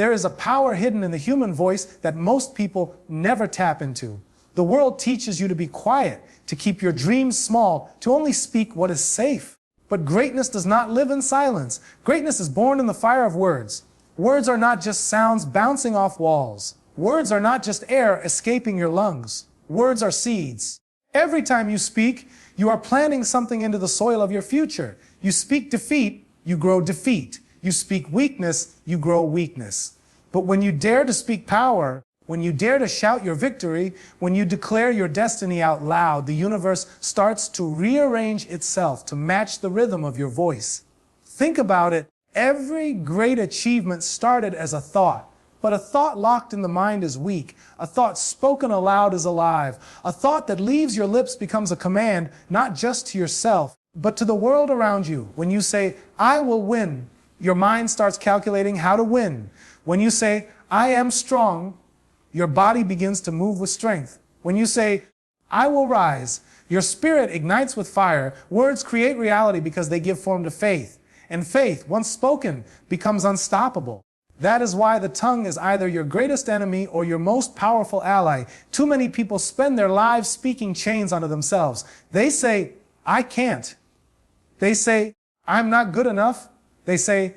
There is a power hidden in the human voice that most people never tap into. The world teaches you to be quiet, to keep your dreams small, to only speak what is safe. But greatness does not live in silence. Greatness is born in the fire of words. Words are not just sounds bouncing off walls. Words are not just air escaping your lungs. Words are seeds. Every time you speak, you are planting something into the soil of your future. You speak defeat, you grow defeat. You speak weakness, you grow weakness. But when you dare to speak power, when you dare to shout your victory, when you declare your destiny out loud, the universe starts to rearrange itself to match the rhythm of your voice. Think about it. Every great achievement started as a thought. But a thought locked in the mind is weak. A thought spoken aloud is alive. A thought that leaves your lips becomes a command, not just to yourself, but to the world around you. When you say, I will win, your mind starts calculating how to win. When you say, I am strong, your body begins to move with strength. When you say, I will rise, your spirit ignites with fire. Words create reality because they give form to faith. And faith, once spoken, becomes unstoppable. That is why the tongue is either your greatest enemy or your most powerful ally. Too many people spend their lives speaking chains onto themselves. They say, I can't. They say, I'm not good enough. They say,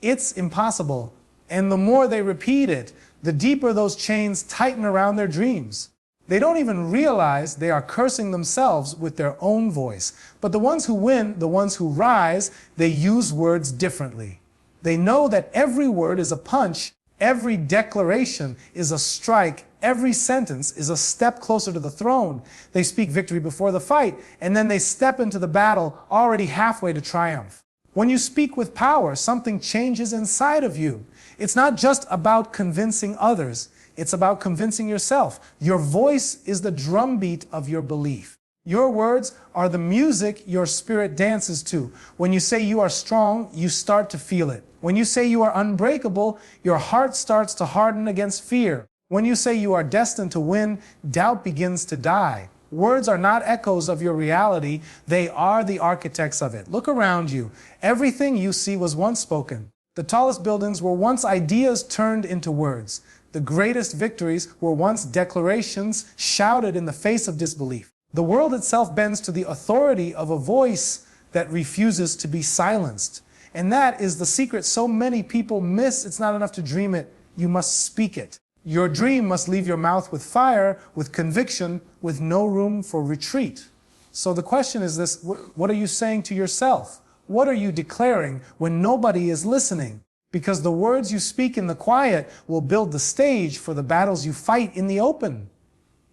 it's impossible. And the more they repeat it, the deeper those chains tighten around their dreams. They don't even realize they are cursing themselves with their own voice. But the ones who win, the ones who rise, they use words differently. They know that every word is a punch, every declaration is a strike, every sentence is a step closer to the throne. They speak victory before the fight, and then they step into the battle already halfway to triumph. When you speak with power, something changes inside of you. It's not just about convincing others, it's about convincing yourself. Your voice is the drumbeat of your belief. Your words are the music your spirit dances to. When you say you are strong, you start to feel it. When you say you are unbreakable, your heart starts to harden against fear. When you say you are destined to win, doubt begins to die. Words are not echoes of your reality, they are the architects of it. Look around you. Everything you see was once spoken. The tallest buildings were once ideas turned into words. The greatest victories were once declarations shouted in the face of disbelief. The world itself bends to the authority of a voice that refuses to be silenced. And that is the secret so many people miss. It's not enough to dream it, you must speak it. Your dream must leave your mouth with fire, with conviction, with no room for retreat. So the question is this, what are you saying to yourself? What are you declaring when nobody is listening? Because the words you speak in the quiet will build the stage for the battles you fight in the open.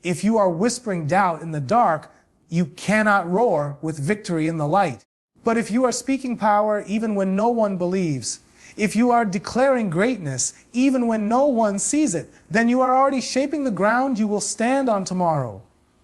If you are whispering doubt in the dark, you cannot roar with victory in the light. But if you are speaking power even when no one believes, if you are declaring greatness even when no one sees it, then you are already shaping the ground you will stand on tomorrow.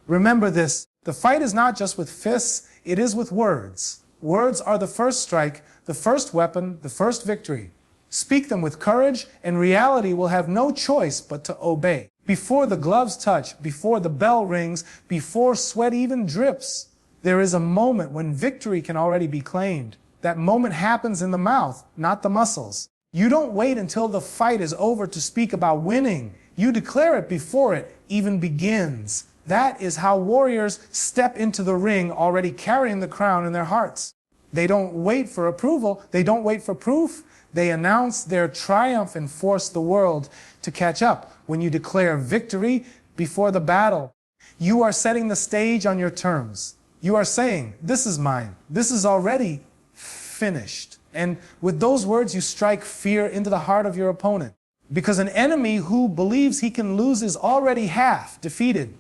Remember this, the fight is not just with fists, it is with words. Words are the first strike, the first weapon, the first victory. Speak them with courage, and reality will have no choice but to obey. Before the gloves touch, before the bell rings, before sweat even drips, there is a moment when victory can already be claimed. That moment happens in the mouth, not the muscles. You don't wait until the fight is over to speak about winning. You declare it before it even begins. That is how warriors step into the ring already carrying the crown in their hearts. They don't wait for approval. They don't wait for proof. They announce their triumph and force the world to catch up. When you declare victory before the battle, you are setting the stage on your terms. You are saying, this is mine. This is already finished. And with those words, you strike fear into the heart of your opponent. Because an enemy who believes he can lose is already half defeated.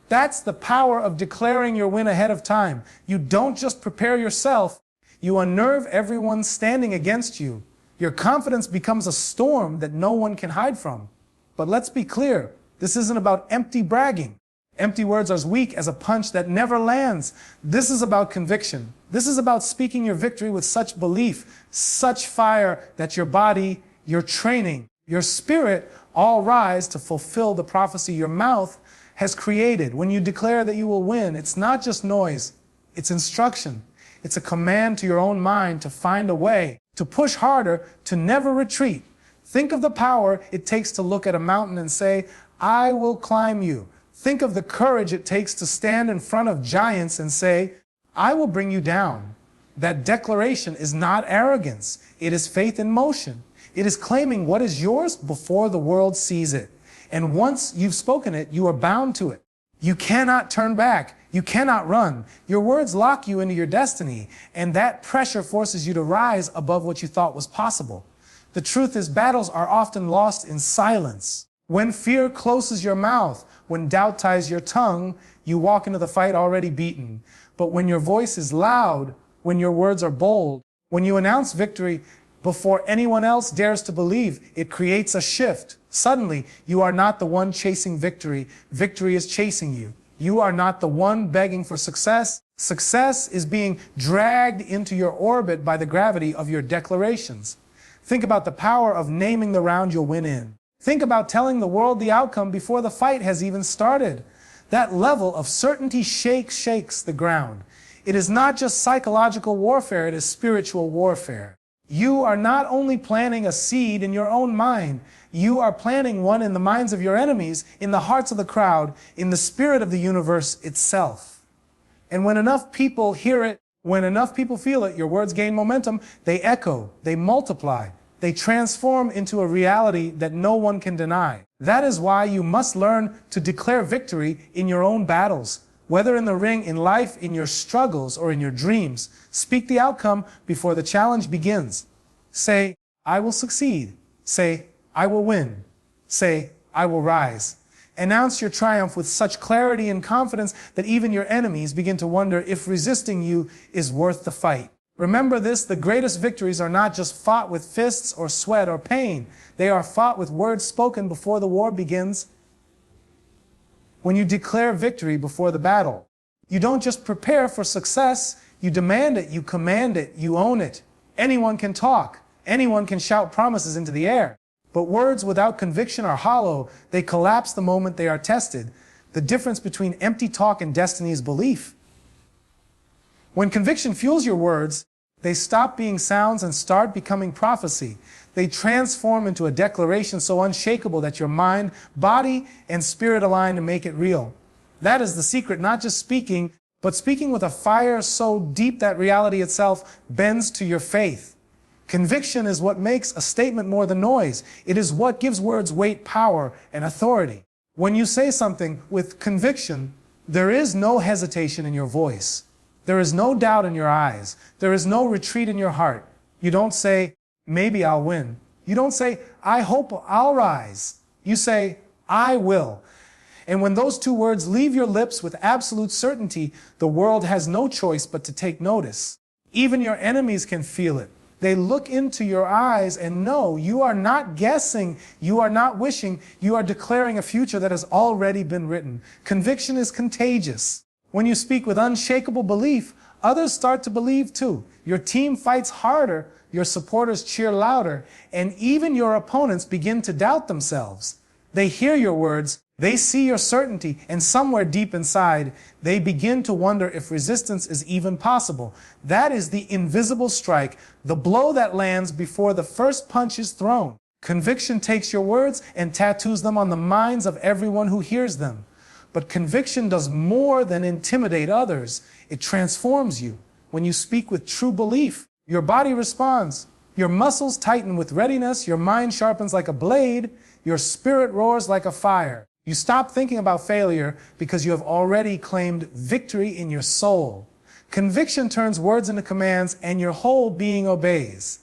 That's the power of declaring your win ahead of time. You don't just prepare yourself, you unnerve everyone standing against you. Your confidence becomes a storm that no one can hide from. But let's be clear, this isn't about empty bragging. Empty words are as weak as a punch that never lands. This is about conviction. This is about speaking your victory with such belief, such fire that your body, your training, your spirit all rise to fulfill the prophecy your mouth has created. When you declare that you will win, it's not just noise, it's instruction. It's a command to your own mind to find a way, to push harder, to never retreat. Think of the power it takes to look at a mountain and say, I will climb you. Think of the courage it takes to stand in front of giants and say, I will bring you down. That declaration is not arrogance. It is faith in motion. It is claiming what is yours before the world sees it. And once you've spoken it, you are bound to it. You cannot turn back. You cannot run. Your words lock you into your destiny, and that pressure forces you to rise above what you thought was possible. The truth is, battles are often lost in silence. When fear closes your mouth, when doubt ties your tongue, you walk into the fight already beaten. But when your voice is loud, when your words are bold, when you announce victory before anyone else dares to believe, it creates a shift. Suddenly, you are not the one chasing victory. Victory is chasing you. You are not the one begging for success. Success is being dragged into your orbit by the gravity of your declarations. Think about the power of naming the round you'll win in. Think about telling the world the outcome before the fight has even started. That level of certainty shakes the ground. It is not just psychological warfare, it is spiritual warfare. You are not only planting a seed in your own mind, you are planting one in the minds of your enemies, in the hearts of the crowd, in the spirit of the universe itself. And when enough people hear it, when enough people feel it, your words gain momentum, they echo, they multiply, they transform into a reality that no one can deny. That is why you must learn to declare victory in your own battles. Whether in the ring, in life, in your struggles, or in your dreams, speak the outcome before the challenge begins. Say, I will succeed. Say, I will win. Say, I will rise. Announce your triumph with such clarity and confidence that even your enemies begin to wonder if resisting you is worth the fight. Remember this, the greatest victories are not just fought with fists or sweat or pain. They are fought with words spoken before the war begins. When you declare victory before the battle, you don't just prepare for success, you demand it, you command it, you own it. Anyone can talk, anyone can shout promises into the air, but words without conviction are hollow, they collapse the moment they are tested. The difference between empty talk and destiny is belief. When conviction fuels your words, they stop being sounds and start becoming prophecy. They transform into a declaration so unshakable that your mind, body, and spirit align to make it real. That is the secret, not just speaking, but speaking with a fire so deep that reality itself bends to your faith. Conviction is what makes a statement more than noise. It is what gives words weight, power, and authority. When you say something with conviction, there is no hesitation in your voice. There is no doubt in your eyes. There is no retreat in your heart. You don't say, maybe I'll win. You don't say, I hope I'll rise. You say, I will. And when those two words leave your lips with absolute certainty, the world has no choice but to take notice. Even your enemies can feel it. They look into your eyes and know you are not guessing, you are not wishing, you are declaring a future that has already been written. Conviction is contagious. When you speak with unshakable belief, others start to believe too. Your team fights harder, your supporters cheer louder, and even your opponents begin to doubt themselves. They hear your words, they see your certainty, and somewhere deep inside, they begin to wonder if resistance is even possible. That is the invisible strike, the blow that lands before the first punch is thrown. Conviction takes your words and tattoos them on the minds of everyone who hears them. But conviction does more than intimidate others. It transforms you. When you speak with true belief, your body responds. Your muscles tighten with readiness. Your mind sharpens like a blade. Your spirit roars like a fire. You stop thinking about failure because you have already claimed victory in your soul. Conviction turns words into commands and your whole being obeys.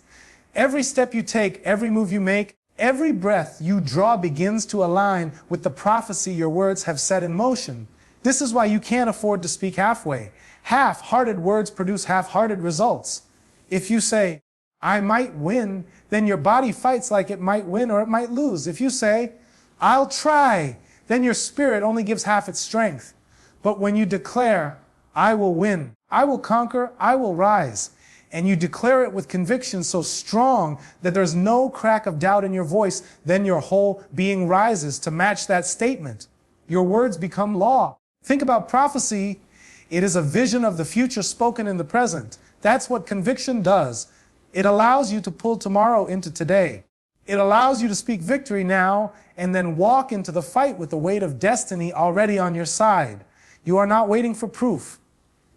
Every step you take, every move you make, every breath you draw begins to align with the prophecy your words have set in motion. This is why you can't afford to speak halfway. Half-hearted words produce half-hearted results. If you say, I might win, then your body fights like it might win or it might lose. If you say, I'll try, then your spirit only gives half its strength. But when you declare, I will win, I will conquer, I will rise, and you declare it with conviction so strong that there's no crack of doubt in your voice, then your whole being rises to match that statement. Your words become law. Think about prophecy. It is a vision of the future spoken in the present. That's what conviction does. It allows you to pull tomorrow into today. It allows you to speak victory now and then walk into the fight with the weight of destiny already on your side. You are not waiting for proof.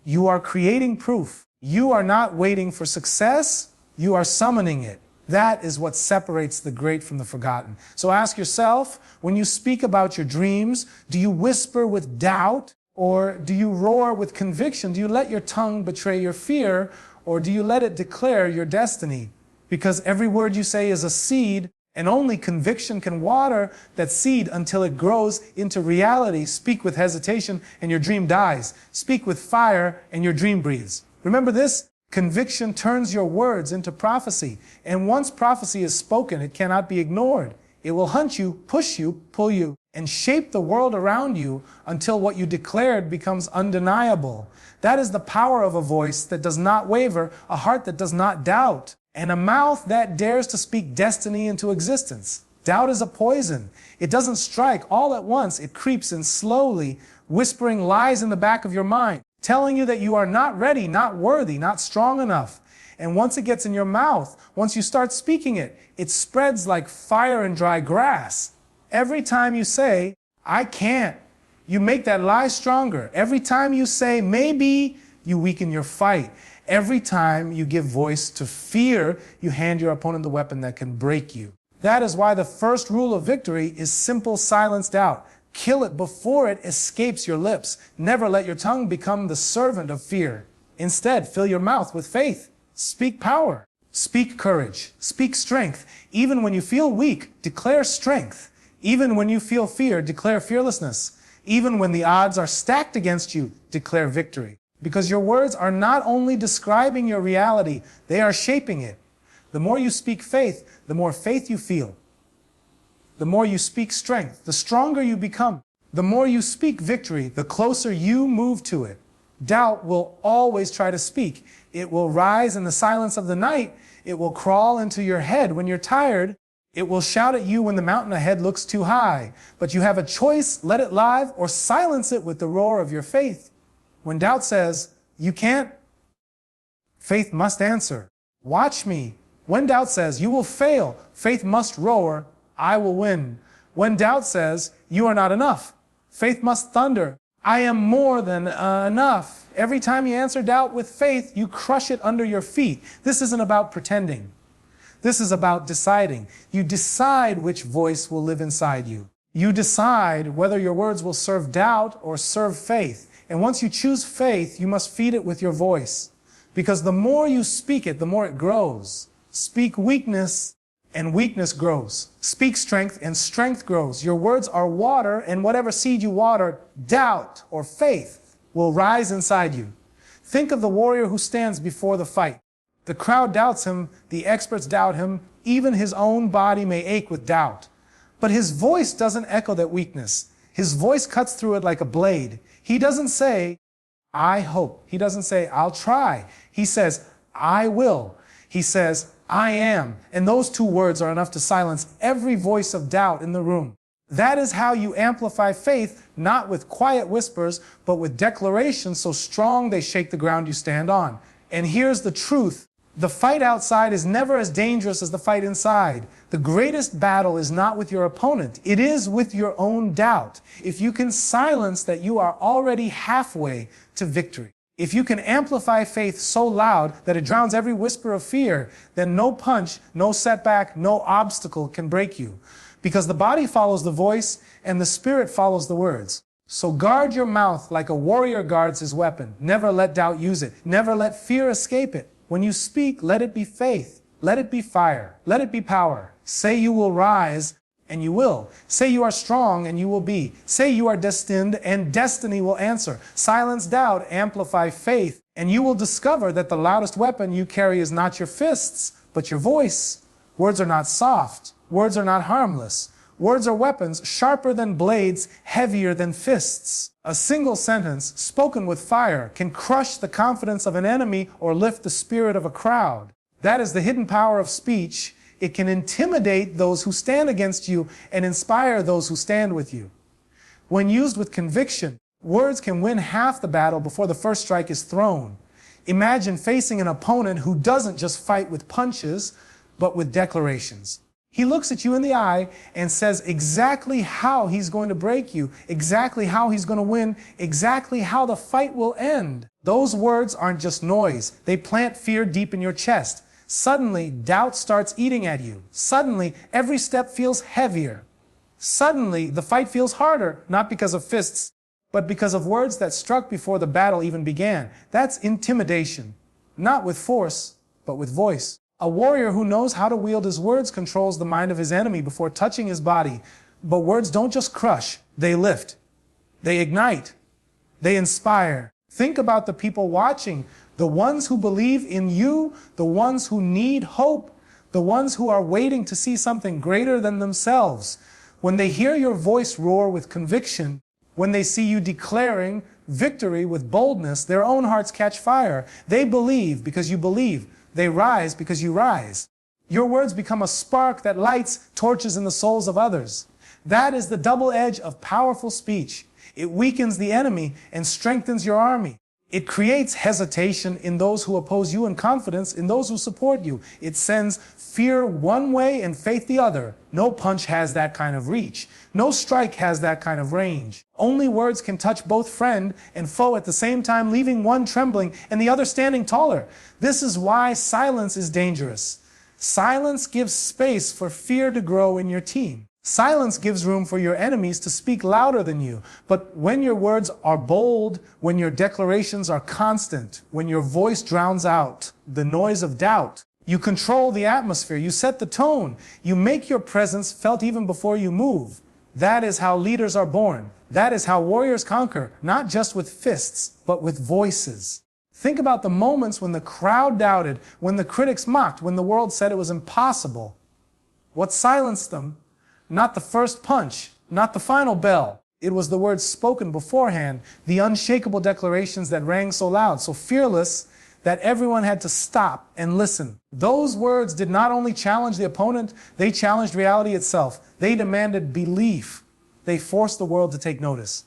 You are creating proof. You are not waiting for success. You are summoning it. That is what separates the great from the forgotten. So ask yourself, when you speak about your dreams, do you whisper with doubt or do you roar with conviction? Do you let your tongue betray your fear or do you let it declare your destiny? Because every word you say is a seed, and only conviction can water that seed until it grows into reality. Speak with hesitation and your dream dies. Speak with fire and your dream breathes. Remember this? Conviction turns your words into prophecy. And once prophecy is spoken, it cannot be ignored. It will hunt you, push you, pull you, and shape the world around you until what you declared becomes undeniable. That is the power of a voice that does not waver, a heart that does not doubt, and a mouth that dares to speak destiny into existence. Doubt is a poison. It doesn't strike all at once. It creeps in slowly, whispering lies in the back of your mind, telling you that you are not ready, not worthy, not strong enough. And once it gets in your mouth, once you start speaking it, it spreads like fire in dry grass. Every time you say, I can't, you make that lie stronger. Every time you say, maybe, you weaken your fight. Every time you give voice to fear, you hand your opponent the weapon that can break you. That is why the first rule of victory is simple silence doubt. Kill it before it escapes your lips. Never let your tongue become the servant of fear. Instead, fill your mouth with faith. Speak power. Speak courage. Speak strength. Even when you feel weak, declare strength. Even when you feel fear, declare fearlessness. Even when the odds are stacked against you, declare victory. Because your words are not only describing your reality, they are shaping it. The more you speak faith, the more faith you feel. The more you speak strength, the stronger you become. The more you speak victory, the closer you move to it. Doubt will always try to speak. It will rise in the silence of the night. It will crawl into your head when you're tired. It will shout at you when the mountain ahead looks too high. But you have a choice: let it live or silence it with the roar of your faith. When doubt says, you can't, faith must answer, watch me. When doubt says, you will fail, faith must roar, I will win. When doubt says, you are not enough, faith must thunder, I am more than enough. Every time you answer doubt with faith, you crush it under your feet. This isn't about pretending. This is about deciding. You decide which voice will live inside you. You decide whether your words will serve doubt or serve faith. And once you choose faith, you must feed it with your voice. Because the more you speak it, the more it grows. Speak weakness, and weakness grows. Speak strength, and strength grows. Your words are water, and whatever seed you water, doubt or faith, will rise inside you. Think of the warrior who stands before the fight. The crowd doubts him, the experts doubt him, even his own body may ache with doubt. But his voice doesn't echo that weakness. His voice cuts through it like a blade. He doesn't say, I hope. He doesn't say, I'll try. He says, I will. He says, I am. And those two words are enough to silence every voice of doubt in the room. That is how you amplify faith, not with quiet whispers, but with declarations so strong they shake the ground you stand on. And here's the truth. The fight outside is never as dangerous as the fight inside. The greatest battle is not with your opponent. It is with your own doubt. If you can silence that, you are already halfway to victory. If you can amplify faith so loud that it drowns every whisper of fear, then no punch, no setback, no obstacle can break you. Because the body follows the voice and the spirit follows the words. So guard your mouth like a warrior guards his weapon. Never let doubt use it. Never let fear escape it. When you speak, let it be faith. Let it be fire. Let it be power. Say you will rise, and you will. Say you are strong, and you will be. Say you are destined, and destiny will answer. Silence doubt, amplify faith, and you will discover that the loudest weapon you carry is not your fists, but your voice. Words are not soft. Words are not harmless. Words are weapons sharper than blades, heavier than fists. A single sentence, spoken with fire, can crush the confidence of an enemy or lift the spirit of a crowd. That is the hidden power of speech. It can intimidate those who stand against you and inspire those who stand with you. When used with conviction, words can win half the battle before the first strike is thrown. Imagine facing an opponent who doesn't just fight with punches, but with declarations. He looks at you in the eye and says exactly how he's going to break you, exactly how he's going to win, exactly how the fight will end. Those words aren't just noise. They plant fear deep in your chest. Suddenly, doubt starts eating at you. Suddenly, every step feels heavier. Suddenly, the fight feels harder, not because of fists, but because of words that struck before the battle even began. That's intimidation. Not with force, but with voice. A warrior who knows how to wield his words controls the mind of his enemy before touching his body. But words don't just crush, they lift. They ignite. They inspire. Think about the people watching, the ones who believe in you, the ones who need hope, the ones who are waiting to see something greater than themselves. When they hear your voice roar with conviction, when they see you declaring victory with boldness, their own hearts catch fire. They believe because you believe. They rise because you rise. Your words become a spark that lights torches in the souls of others. That is the double edge of powerful speech. It weakens the enemy and strengthens your army. It creates hesitation in those who oppose you and confidence in those who support you. It sends fear one way and faith the other. No punch has that kind of reach. No strike has that kind of range. Only words can touch both friend and foe at the same time, leaving one trembling and the other standing taller. This is why silence is dangerous. Silence gives space for fear to grow in your team. Silence gives room for your enemies to speak louder than you. But when your words are bold, when your declarations are constant, when your voice drowns out the noise of doubt, you control the atmosphere, you set the tone, you make your presence felt even before you move. That is how leaders are born. That is how warriors conquer, not just with fists, but with voices. Think about the moments when the crowd doubted, when the critics mocked, when the world said it was impossible. What silenced them? Not the first punch, not the final bell. It was the words spoken beforehand, the unshakable declarations that rang so loud, so fearless, that everyone had to stop and listen. Those words did not only challenge the opponent, they challenged reality itself. They demanded belief. They forced the world to take notice.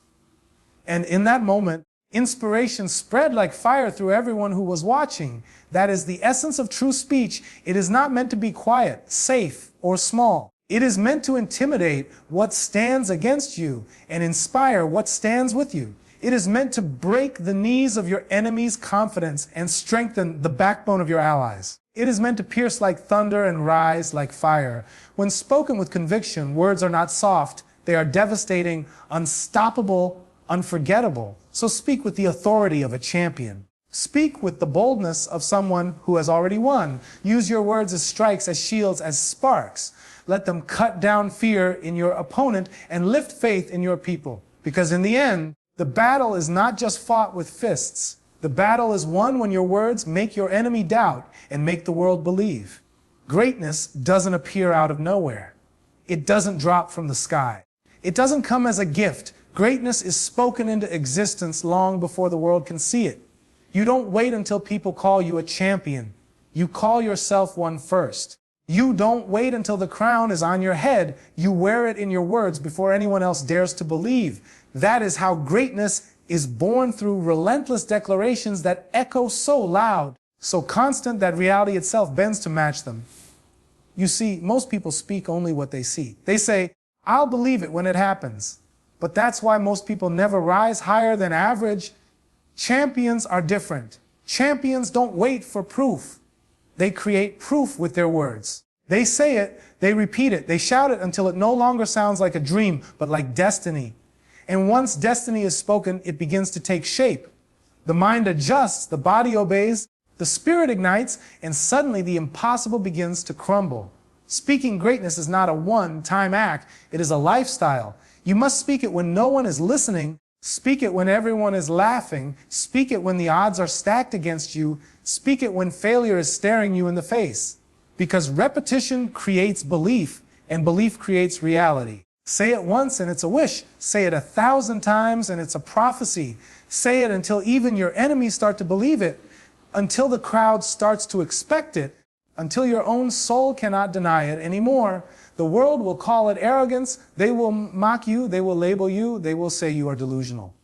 And in that moment, inspiration spread like fire through everyone who was watching. That is the essence of true speech. It is not meant to be quiet, safe, or small. It is meant to intimidate what stands against you and inspire what stands with you. It is meant to break the knees of your enemy's confidence and strengthen the backbone of your allies. It is meant to pierce like thunder and rise like fire. When spoken with conviction, words are not soft. They are devastating, unstoppable, unforgettable. So speak with the authority of a champion. Speak with the boldness of someone who has already won. Use your words as strikes, as shields, as sparks. Let them cut down fear in your opponent and lift faith in your people. Because in the end, the battle is not just fought with fists. The battle is won when your words make your enemy doubt and make the world believe. Greatness doesn't appear out of nowhere. It doesn't drop from the sky. It doesn't come as a gift. Greatness is spoken into existence long before the world can see it. You don't wait until people call you a champion. You call yourself one first. You don't wait until the crown is on your head. You wear it in your words before anyone else dares to believe. That is how greatness is born, through relentless declarations that echo so loud, so constant that reality itself bends to match them. You see, most people speak only what they see. They say, "I'll believe it when it happens." But that's why most people never rise higher than average. Champions are different. Champions don't wait for proof. They create proof with their words. They say it, they repeat it, they shout it until it no longer sounds like a dream, but like destiny. And once destiny is spoken, it begins to take shape. The mind adjusts, the body obeys, the spirit ignites, and suddenly the impossible begins to crumble. Speaking greatness is not a one-time act, it is a lifestyle. You must speak it when no one is listening. Speak it when everyone is laughing. Speak it when the odds are stacked against you. Speak it when failure is staring you in the face. Because repetition creates belief, and belief creates reality. Say it once and it's a wish. Say it 1,000 times and it's a prophecy. Say it until even your enemies start to believe it, until the crowd starts to expect it, until your own soul cannot deny it anymore. The world will call it arrogance. They will mock you. They will label you. They will say you are delusional.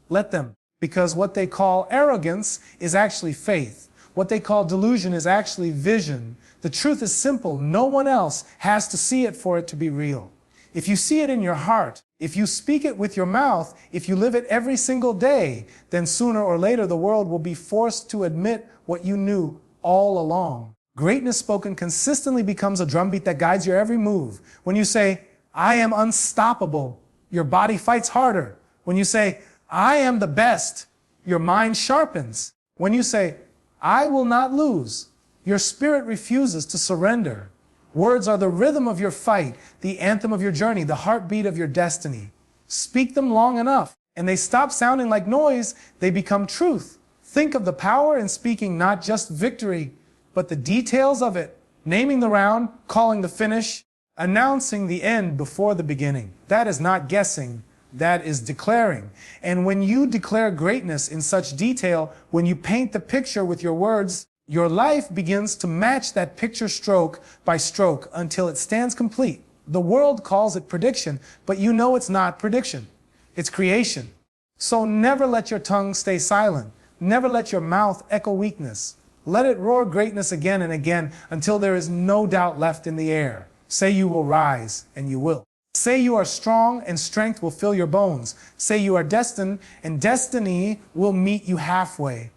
Let them, because what they call arrogance is actually faith. What they call delusion is actually vision. The truth is simple. No one else has to see it for it to be real. If you see it in your heart, if you speak it with your mouth, if you live it every single day, then sooner or later the world will be forced to admit what you knew all along. Greatness spoken consistently becomes a drumbeat that guides your every move. When you say, I am unstoppable, your body fights harder. When you say, I am the best, your mind sharpens. When you say, I will not lose, your spirit refuses to surrender. Words are the rhythm of your fight, the anthem of your journey, the heartbeat of your destiny. Speak them long enough, and they stop sounding like noise, they become truth. Think of the power in speaking not just victory, but the details of it, naming the round, calling the finish, announcing the end before the beginning. That is not guessing, that is declaring. And when you declare greatness in such detail, when you paint the picture with your words, your life begins to match that picture stroke by stroke until it stands complete. The world calls it prediction, but you know it's not prediction. It's creation. So never let your tongue stay silent. Never let your mouth echo weakness. Let it roar greatness again and again until there is no doubt left in the air. Say you will rise, and you will. Say you are strong, and strength will fill your bones. Say you are destined, and destiny will meet you halfway.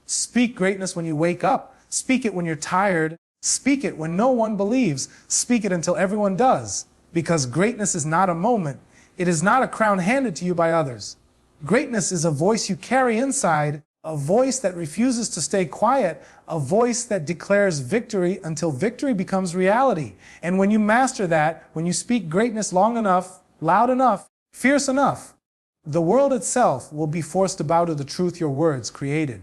Speak greatness when you wake up. Speak it when you're tired. Speak it when no one believes. Speak it until everyone does. Because greatness is not a moment. It is not a crown handed to you by others. Greatness is a voice you carry inside, a voice that refuses to stay quiet, a voice that declares victory until victory becomes reality. And when you master that, when you speak greatness long enough, loud enough, fierce enough, the world itself will be forced to bow to the truth your words created.